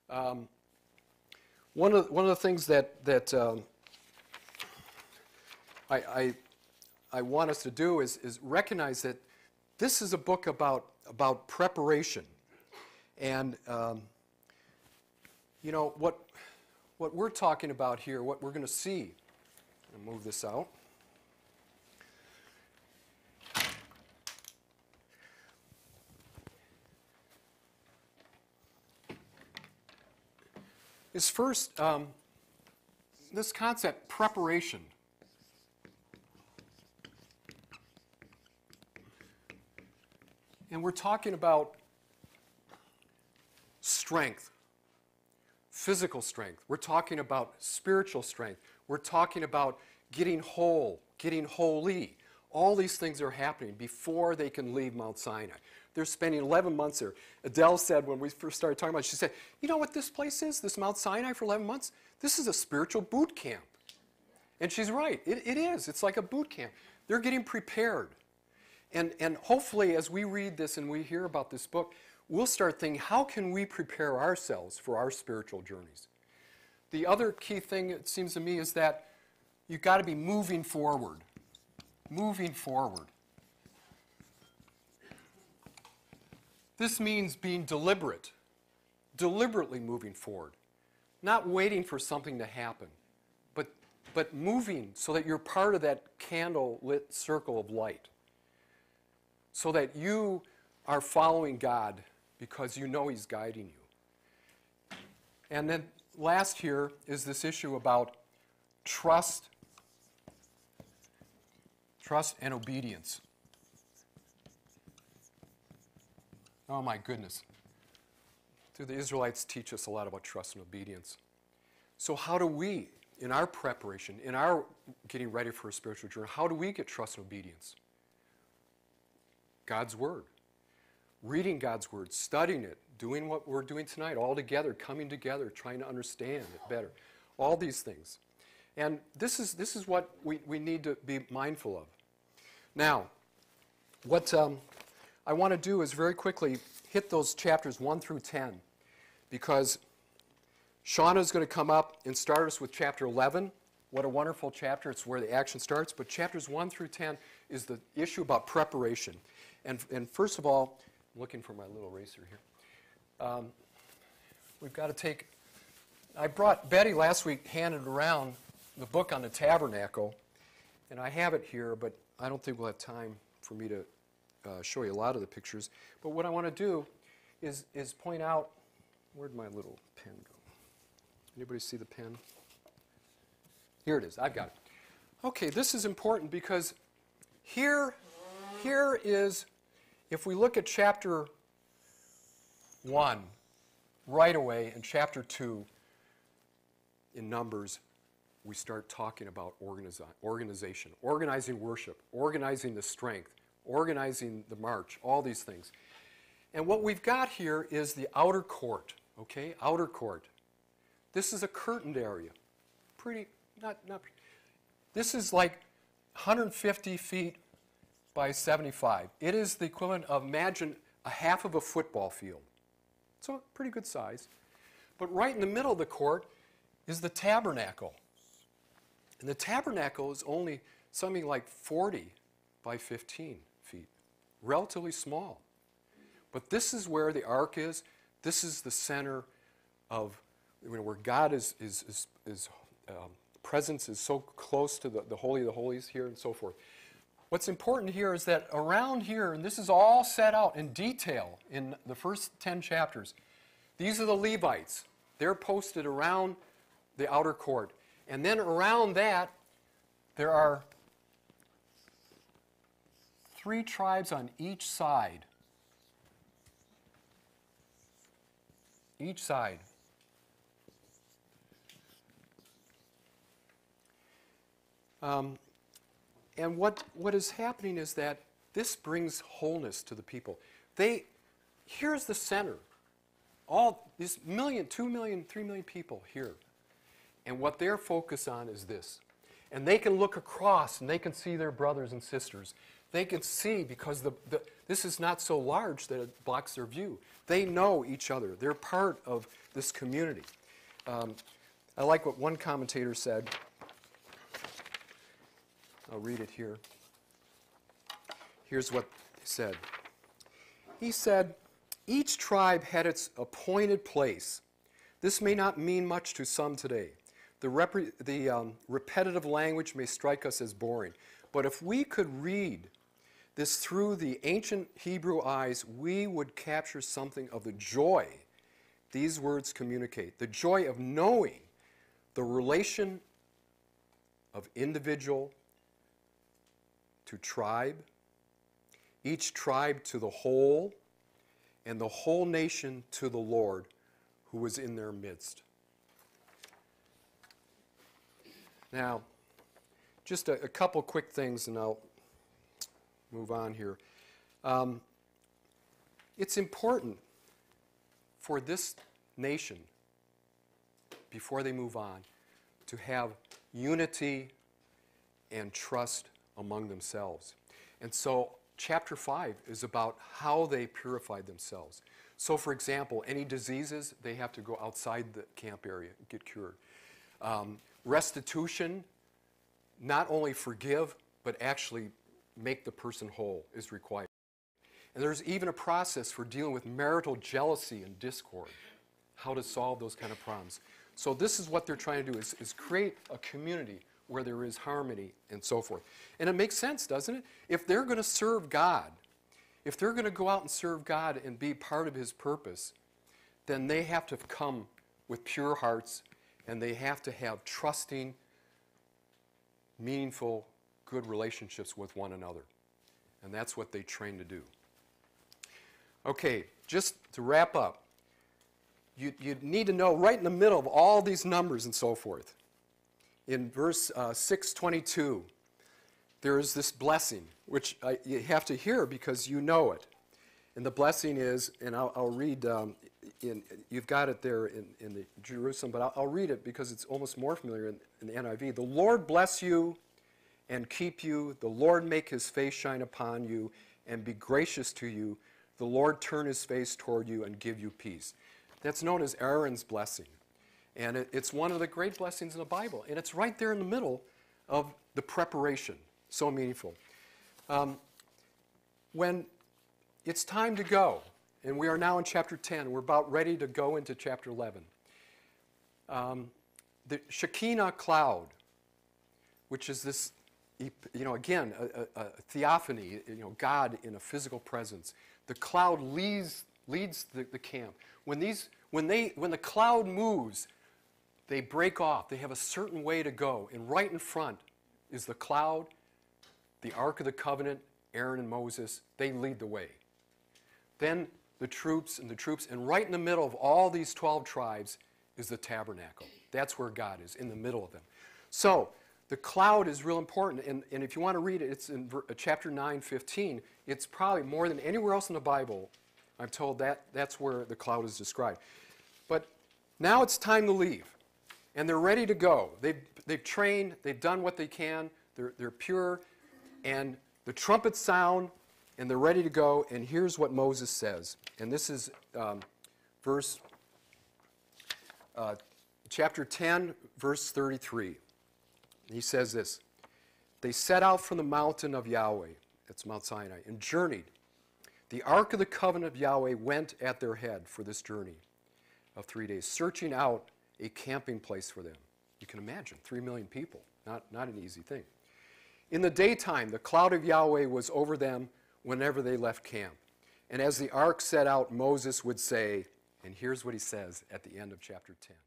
One of the things that I want us to do is recognize that this is a book about preparation, and you know what we're talking about here, what we're going to see. I'll move this out. Is first this concept, preparation. And we're talking about strength, physical strength. We're talking about spiritual strength. We're talking about getting whole, getting holy. All these things are happening before they can leave Mount Sinai. They're spending 11 months there. Adele said when we first started talking about it, she said, you know what this place is, this Mount Sinai for 11 months? This is a spiritual boot camp. And she's right. It is. It's like a boot camp. They're getting prepared. And hopefully as we read this and we hear about this book, we'll start thinking, how can we prepare ourselves for our spiritual journeys? The other key thing, it seems to me, is that you've got to be moving forward. Moving forward. This means being deliberate, deliberately moving forward, not waiting for something to happen, but moving so that you're part of that candle-lit circle of light, so that you are following God because you know He's guiding you. And then last here is this issue about trust and obedience. Oh my goodness. The Israelites teach us a lot about trust and obedience. So how do we, in our preparation, in our getting ready for a spiritual journey, how do we get trust and obedience? God's Word. Reading God's Word, studying it, doing what we're doing tonight, all together, coming together, trying to understand it better. All these things. And this is what we need to be mindful of. Now, what I want to do is very quickly hit those chapters 1 through 10, because Shauna's going to come up and start us with chapter 11. What a wonderful chapter. It's where the action starts. But chapters 1 through 10 is the issue about preparation. And first of all, I'm looking for my little eraser here. We've got to take, I brought, Betty last week handed around the book on the tabernacle, and I have it here, but I don't think we'll have time for me to show you a lot of the pictures. But what I want to do is point out, where'd my little pen go? Anybody see the pen? Here it is. I've got it. Okay, this is important because here is, if we look at chapter 1 right away, and chapter 2 in Numbers, we start talking about organization, organizing worship, organizing the strength, organizing the march, all these things. And what we've got here is the outer court, okay? Outer court. This is a curtained area. Pretty, not this is like 150 feet by 75. It is the equivalent of, imagine, a half of a football field. So pretty good size. But right in the middle of the court is the tabernacle. And the tabernacle is only something like 40 by 15 feet. Relatively small. But this is where the ark is. This is the center of, where God is presence is so close to the Holy of the Holies here and so forth. What's important here is that around here, and this is all set out in detail in the first 10 chapters, these are the Levites. They're posted around the outer court. And then around that, there are 3 tribes on each side. Each side. And what is happening is that this brings wholeness to the people. Here's the center. All these 1 million, 2 million, 3 million people here. And what they're focused on is this. And they can look across and they can see their brothers and sisters. They can see because this is not so large that it blocks their view. They know each other. They're part of this community. I like what one commentator said. I'll read it here. Here's what he said. He said, each tribe had its appointed place. This may not mean much to some today. The repetitive language may strike us as boring. But if we could read this through the ancient Hebrew eyes, we would capture something of the joy these words communicate. The joy of knowing the relation of individual to tribe, each tribe to the whole, and the whole nation to the Lord who was in their midst. Now, just a couple quick things and I'll move on here. It's important for this nation, before they move on, to have unity and trust among themselves. And so chapter 5 is about how they purified themselves. So for example, any diseases, they have to go outside the camp area and get cured. Restitution, not only forgive, but actually make the person whole is required. And there's even a process for dealing with marital jealousy and discord, how to solve those kind of problems. So this is what they're trying to do, is create a community where there is harmony and so forth. And it makes sense, doesn't it? If they're going to serve God, if they're going to go out and serve God and be part of His purpose, then they have to come with pure hearts, and they have to have trusting, meaningful, good relationships with one another. And that's what they train to do. Okay, just to wrap up, you need to know right in the middle of all these numbers and so forth, in verse 6:22, there is this blessing, which you have to hear because you know it. And the blessing is, and I'll read, you've got it there in the Jerusalem, but I'll read it because it's almost more familiar in the NIV. The Lord bless you and keep you. The Lord make His face shine upon you and be gracious to you. The Lord turn His face toward you and give you peace. That's known as Aaron's blessing. And it's one of the great blessings in the Bible. And it's right there in the middle of the preparation. So meaningful. When it's time to go, and we are now in chapter 10, we're about ready to go into chapter 11. The Shekinah cloud, which is this, again, a theophany, God in a physical presence. The cloud leads the camp. When the cloud moves, they break off. They have a certain way to go. And right in front is the cloud, the Ark of the Covenant, Aaron and Moses. They lead the way. Then the troops, and right in the middle of all these 12 tribes is the tabernacle. That's where God is, in the middle of them. So the cloud is real important. And if you want to read it, it's in chapter 9:15. It's probably more than anywhere else in the Bible. I'm told that's where the cloud is described. But now it's time to leave. And they're ready to go. They've trained. They've done what they can. They're pure. And the trumpets sound, and they're ready to go. And here's what Moses says. And this is chapter 10, verse 33. He says this. They set out from the mountain of Yahweh, that's Mount Sinai, and journeyed. The Ark of the Covenant of Yahweh went at their head for this journey of 3 days, searching out a camping place for them. You can imagine, 3 million people, not an easy thing. In the daytime, the cloud of Yahweh was over them whenever they left camp. And as the ark set out, Moses would say, and here's what he says at the end of chapter 10.